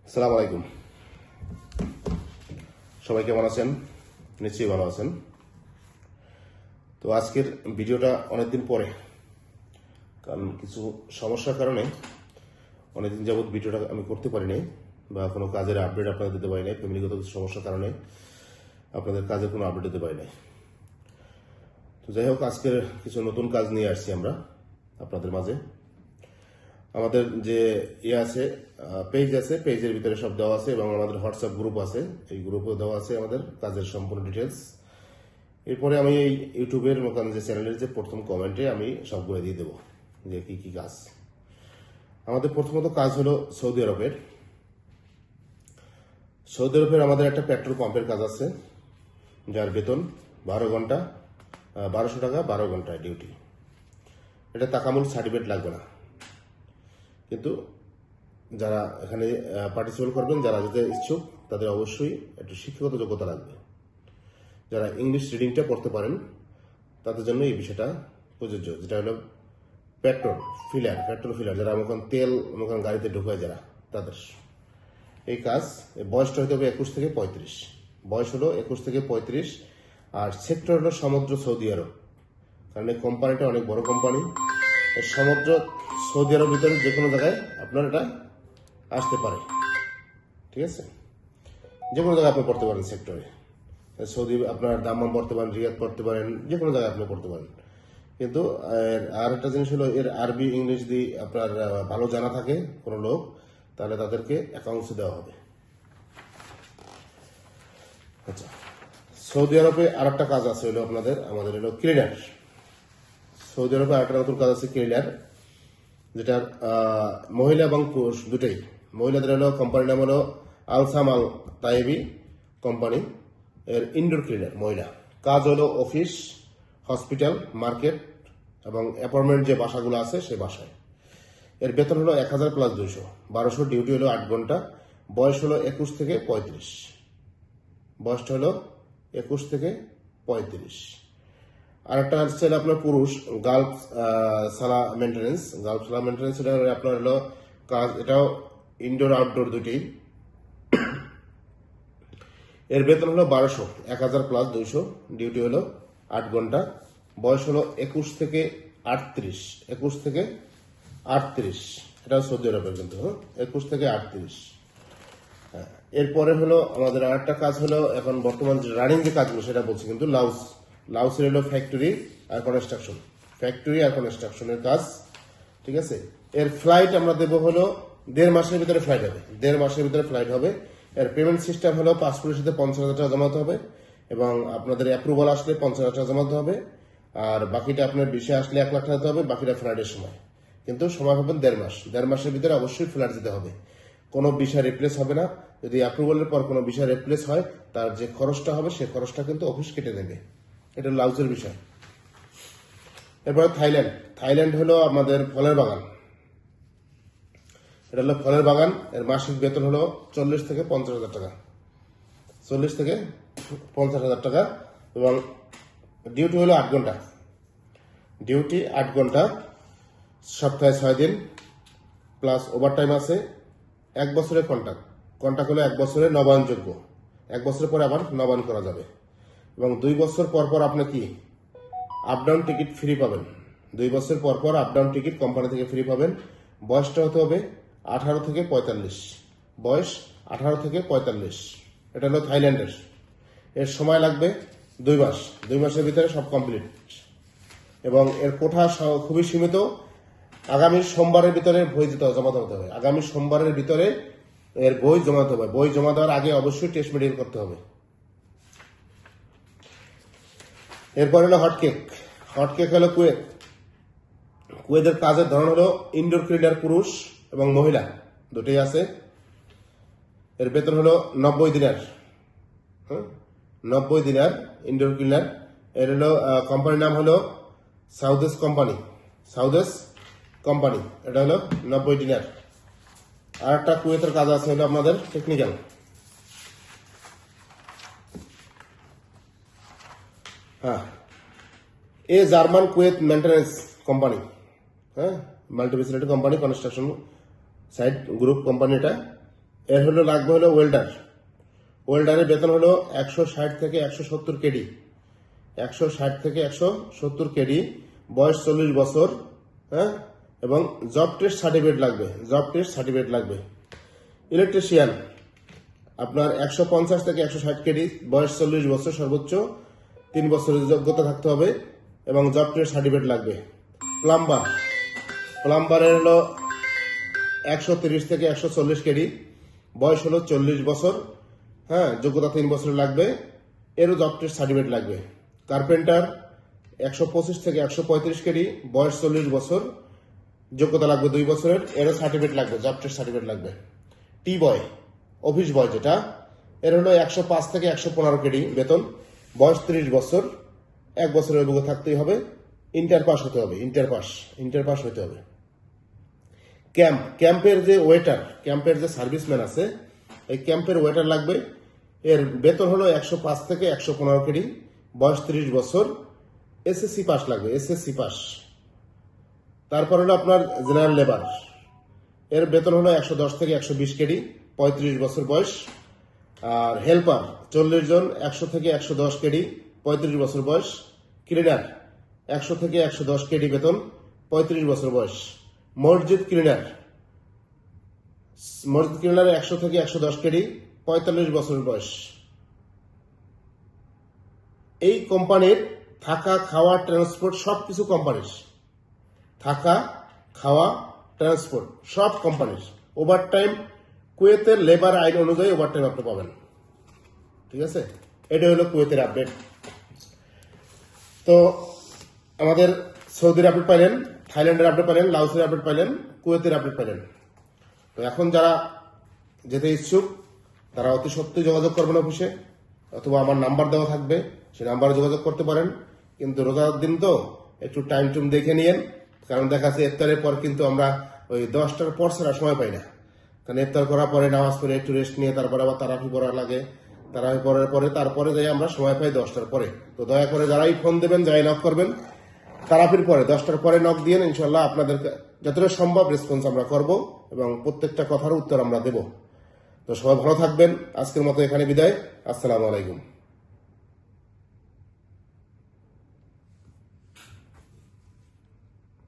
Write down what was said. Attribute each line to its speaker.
Speaker 1: আসসালামু আলাইকুম। সবাই কেমন আছেন? নিশ্চয়ই ভালো আছেন। তো আজকের ভিডিওটা অনেকদিন পরে, কারণ কিছু সমস্যার কারণে অনেকদিন যাবত ভিডিওটা আমি করতে পারি নাই, বা কোনো কাজের আপডেট আপনাদের দিতে পারি নাই। ফ্যামিলিগত কিছু সমস্যার কারণে আপনাদের কাজের কোনো আপডেট দিতে পারি নাই। তো যাই হোক, আজকের কিছু নতুন কাজ নিয়ে আসছি আমরা আপনাদের মাঝে। আমাদের যে আছে, পেজ আছে, পেজের ভিতরে সব দেওয়া আছে, এবং আমাদের হোয়াটসঅ্যাপ গ্রুপ আছে, এই গ্রুপেও দেওয়া আছে আমাদের কাজের সম্পূর্ণ ডিটেলস। এরপরে আমি এই ইউটিউবের মতন যে চ্যানেলের যে প্রথম কমেন্টে আমি সবগুলো দিয়ে দেবো যে কি কি কাজ। আমাদের প্রথমত কাজ হলো সৌদি আরবের আমাদের একটা পেট্রোল পাম্পের কাজ আছে, যার বেতন 12 ঘন্টা, 1200 টাকা 12 ঘন্টায় ডিউটি। এটা তাকামূল সার্টিফিকেট লাগবে না, কিন্তু যারা এখানে পার্টিসিপেট করবেন, যারা যেতে ইচ্ছুক, তাদের অবশ্যই একটু শিক্ষাগত যোগ্যতা লাগবে। যারা ইংলিশ রিডিংটা পড়তে পারেন তাদের জন্য এই বিষয়টা প্রযোজ্য, যেটা হলো পেট্রোল ফিলার, যারা আমাকে তেল আমাকে গাড়িতে ঢুকায় যারা, তাদের এই কাজ। বয়সটা হতে হবে 21 থেকে 35, বয়স হলো 21 থেকে 35। আর সেক্টর হলো সমুদ্র সৌদি আরব, কারণ এই কোম্পানিটা অনেক বড় কোম্পানি। সমুদ্র সৌদি আরব ভিতরে যে কোনো জায়গায় আপনার এটা আসতে পারে, ঠিক আছে? যে কোনো জায়গায় আপনি পড়তে পারেন সেক্টরে। সৌদি আপনার দাম্মাম পড়তে পারেন, রিয়াদ পড়তে পারেন, যে কোনো জায়গায় আপনি পড়তে পারেন। কিন্তু আর একটা জিনিস হলো, এর আরবি ইংলিশ যদি আপনার ভালো জানা থাকে কোনো লোক, তাহলে তাদেরকে অ্যাকাউন্টস দেওয়া হবে। আচ্ছা, সৌদি আরবে আর একটা কাজ আছে হলো আমাদের হলো ক্লিনার। সৌদি আরবে আর একটা নতুন কাজ আছে ক্লিনার, যেটা মহিলা এবং পুরুষ দুটোই। মহিলাদের হলো কোম্পানির নাম হলো আলসামাল তাইবি কোম্পানি, এর ইনডোর ক্লিনার মহিলা। কাজ হলো অফিস, হসপিটাল, মার্কেট এবং অ্যাপার্টমেন্ট যে বাসাগুলো আছে সেই বাসায়। এর বেতন হলো 1000 প্লাস 200, 1200, ডিউটি হলো 8 ঘন্টা, বয়স হলো 21 থেকে 35, বয়সটা হলো 21 থেকে 35। আর একটা হচ্ছে আপনার পুরুষ, গালফ সালা মেনটেন্যান্স। এটা আপনার হলো কাজ, এটাও ইনডোর আউটডোর দুটি। এর বেতন হলো 1200, 1000 প্লাস 200, ডিউটি হলো 8 ঘন্টা, বয়স হলো 21 থেকে 38, 21 থেকে 38। এটা সৌদি আরবের, কিন্তু 21 থেকে 38। এরপরে হলো আমাদের আর একটা কাজ হলো, এখন বর্তমান যে রানিং যে কাজগুলো সেটা বলছি, কিন্তু লাউসের হলো ফ্যাক্টরি আর কনস্ট্রাকশনের কাজ, ঠিক আছে? এর ফ্লাইট আমরা দেবো হলো 1.5 মাসের ভিতরে ফ্লাইট হবে, 1.5 মাসের ভিতরে ফ্লাইট হবে। এর পেমেন্ট সিস্টেম হলো পাসপোর্টের সাথে 50,000 টাকা জমাতে হবে, এবং আপনাদের অ্যাপ্রুভাল আসলে 50,000 টাকা জমাতে হবে। আর বাকিটা আপনার বিষয়ে আসলে 1 লাখ টাকা দিতে হবে, বাকিটা ফ্লাইটের সময়। কিন্তু সময় পাবেন 1.5 মাস, 1.5 মাসের ভিতরে অবশ্যই ফ্লাইট দিতে হবে। কোনো বিষয় রিপ্লেস হবে না। যদি অ্যাপ্রুভালের পর কোনো বিষয় রিপ্লেস হয়, তার যে খরচটা হবে সেই খরচটা কিন্তু অফিস কেটে নেবে। এটা লাউজের বিষয়। এরপরে থাইল্যান্ড হলো আমাদের ফলের বাগান। এটা হলো ফলের বাগান। এর মাসিক বেতন হলো 40 থেকে 50,000 টাকা, 40 থেকে 50,000 টাকা, এবং ডিউটি হলো 8 ঘন্টা, ডিউটি 8 ঘন্টা, সপ্তাহে 6 দিন, প্লাস ওভারটাইম আছে। 1 বছরের কন্ট্রাক্ট হলো 1 বছরে নবায়নযোগ্য, 1 বছরের পরে আবার নবায়ন করা যাবে। এবং 2 বছর পর পর আপনি কি আপডাউন টিকিট ফ্রি পাবেন। 2 বছর পর পর আপডাউন টিকিট কোম্পানি থেকে ফ্রি পাবেন। বয়সটা হতে হবে 18 থেকে 45, বয়স 18 থেকে 45। এটা হলো থাইল্যান্ডের। এর সময় লাগবে 2 মাস, 2 মাসের ভিতরে সব কমপ্লিট। এবং এর কোঠা খুবই সীমিত। আগামী সোমবারের ভিতরে বই জমা দিতে হবে, আগামী সোমবারের ভিতরে এর বই জমাতে হবে। বই জমা দেওয়ার আগে অবশ্যই টেস্ট মেডিকেল করতে হবে। এরপর হলো হটকেক হলো কুয়েতের কাজের ধরন হলো ইনডোর ক্লিনার, পুরুষ এবং মহিলা দুটোই আছে। এর বেতন হলো 90 দিনার, 90 দিনার ইনডোর ক্লিনার। এর হলো কোম্পানির নাম হলো সাউদেস কোম্পানি, এটা হলো 90 দিনার। আর একটা কুয়েতের কাজ আছে হলো আপনাদের technical. German Kuwait maintenance company, multifacility company, construction site group company. এটা এর হলো লাগবে হলো ওয়েল্ডার। ওয়েল্ডারের বেতন হলো 160 থেকে 170 কেডি, 160 থেকে 170 কেডি, বয়স 40 বছর, হ্যাঁ, এবং জব টেস্ট সার্টিফিকেট লাগবে, জব টেস্ট সার্টিফিকেট লাগবে। ইলেকট্রিশিয়ান আপনার 150 থেকে 160 কেডি, বয়স 40 বছর, সর্বোচ্চ 3 বছরের যোগ্যতা থাকতে হবে এবং জব টেস্ট সার্টিফিকেট লাগবে। প্লাম্বার, প্লাম্বারের হলো 130 থেকে 140 কেডি, বয়স হলো 40 বছর, হ্যাঁ, যোগ্যতা 3 বছরের লাগবে, এরও জব টেস্ট সার্টিফিকেট লাগবে। কার্পেন্টার 125 থেকে 135 কেডি, বয়স 40 বছর, যোগ্যতা লাগবে 2 বছরের, এরও সার্টিফিকেট লাগবে, জব টেস্ট সার্টিফিকেট লাগবে। টি বয়, অফিস বয় যেটা, এর হলো 105 থেকে 115 কেডি বেতন, বয়স 30 বছর, 1 বছরের অভিজ্ঞতা থাকতেই হবে, ইন্টার পাস হতে হবে, ইন্টার পাস হতে হবে। ক্যাম্পের যে ওয়েটার, ক্যাম্পের যে সার্ভিসম্যান আছে, এই ক্যাম্পের ওয়েটার লাগবে, এর বেতন হলো 105 থেকে 115 কেডি, বয়স 30 বছর, এসএসসি পাস লাগবে, এসএসসি পাস। তারপর হলো আপনার জেনারেল লেবার, এর বেতন হলো 110 থেকে 120 কেডি, 35 বছর বয়স। আর হেল্পার 40 জন, 100 থেকে 110 কেডি, 35 বছর বয়স। ক্লিনার 100 থেকে 110 কেডি বেতন, 35 বছর বয়স। মসজিদ ক্লিনার 100 থেকে 110 কেডি, 45 বছর বয়স। এই কোম্পানির থাকা, খাওয়া, ট্রান্সপোর্ট সবকিছু কোম্পানির, থাকা, খাওয়া, ট্রান্সপোর্ট সব কোম্পানির। ওভারটাইম কুয়েতের লেবার আইন অনুযায়ী ওভারটাইম আপনি পাবেন, ঠিক আছে। এটা হলো কুয়েতের আপডেট। তো আমাদের সৌদির আপডেট পাইলেন, থাইল্যান্ডের আপডেট পাইলেন, লাওসের আপডেট পাইলেন, কুয়েতের আপডেট পাইলেন। তো এখন যারা যেতে ইচ্ছুক তারা অতি সত্ত্বই যোগাযোগ করবেন অফিসে, অথবা আমার নাম্বার দেওয়া থাকবে, সেই নাম্বারে যোগাযোগ করতে পারেন। কিন্তু রোজার দিন তো একটু টাইম টুম দেখে নিয়েন, কারণ দেখা যাচ্ছে ইফতারের পর কিন্তু আমরা ওই 10টার পর ছাড়া সময় পাই না। কারণ ইফতার করার পরে নামাজ পড়ে একটু রেস্ট নিয়ে তারপরে আবার তারাফি পড়া লাগে, তারাফি পড়ার পরে তারপরে যাই আমরা সময় পাই 10টার পরে। তো দয়া করে যারাই ফোন দেবেন, যাই নক করবেন, তারাফির পরে 10টার পরে নক দিয়ে ইনশাল্লাহ আপনাদের যতটা সম্ভব রেসপন্স আমরা করব এবং প্রত্যেকটা কথার উত্তর আমরা দেব। তো সবাই ভালো থাকবেন। আজকের মতো এখানে বিদায়। আসসালামু আলাইকুম।